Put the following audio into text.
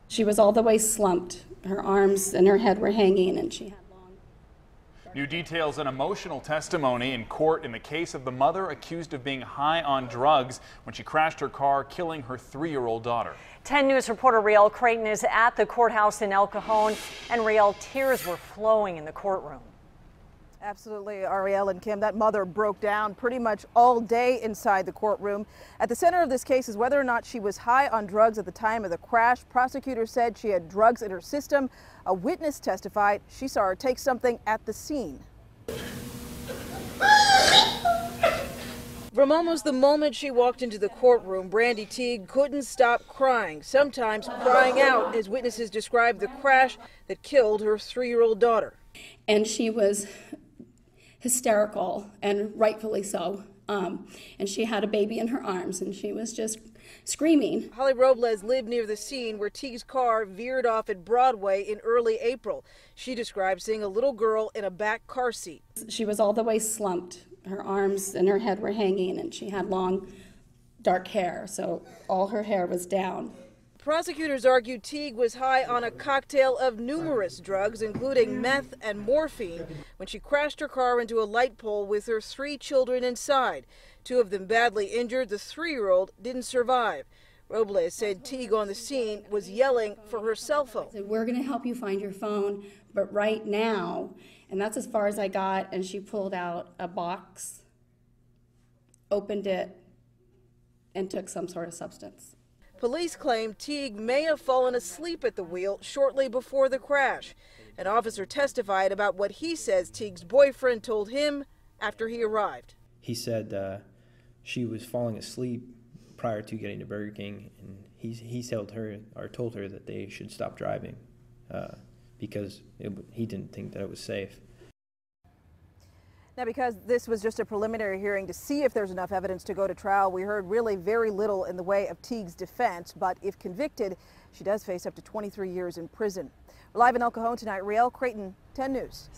She was all the way slumped. Her arms and her head were hanging, and she had long. New details and emotional testimony in court in the case of the mother accused of being high on drugs when she crashed her car, killing her 3-year-old daughter. 10 News reporter Riel Creighton is at the courthouse in El Cajon, and Riel, tears were flowing in the courtroom. Absolutely, Ariel and Kim, that mother broke down pretty much all day inside the courtroom. At the center of this case is whether or not she was high on drugs at the time of the crash. Prosecutors said she had drugs in her system. A witness testified she saw her take something at the scene. From almost the moment she walked into the courtroom, Brandy Teague couldn't stop crying, sometimes crying out as witnesses described the crash that killed her 3-year-old daughter. And she was hysterical, and rightfully so. And she had a baby in her arms, and she was just screaming. Holly Robles lived near the scene where Teague's car veered off at Broadway in early April. She described seeing a little girl in a back car seat. She was all the way slumped. Her arms and her head were hanging, and she had long, dark hair, so all her hair was down. Prosecutors argued Teague was high on a cocktail of numerous drugs, including meth and morphine, when she crashed her car into a light pole with her 3 children inside. 2 of them badly injured. The 3-year-old didn't survive. Robles said Teague on the scene was yelling for her cell phone. So we're going to help you find your phone, but right now, and that's as far as I got, and she pulled out a box, opened it, and took some sort of substance. Police claim Teague may have fallen asleep at the wheel shortly before the crash. An officer testified about what he says Teague's boyfriend told him after he arrived. He said she was falling asleep prior to getting to Burger King, and he told her that they should stop driving because he didn't think that it was safe. Now, because this was just a preliminary hearing to see if there's enough evidence to go to trial, we heard really very little in the way of Teague's defense. But if convicted, she does face up to 23 years in prison. We're live in El Cajon tonight. Riel Creighton, 10 News.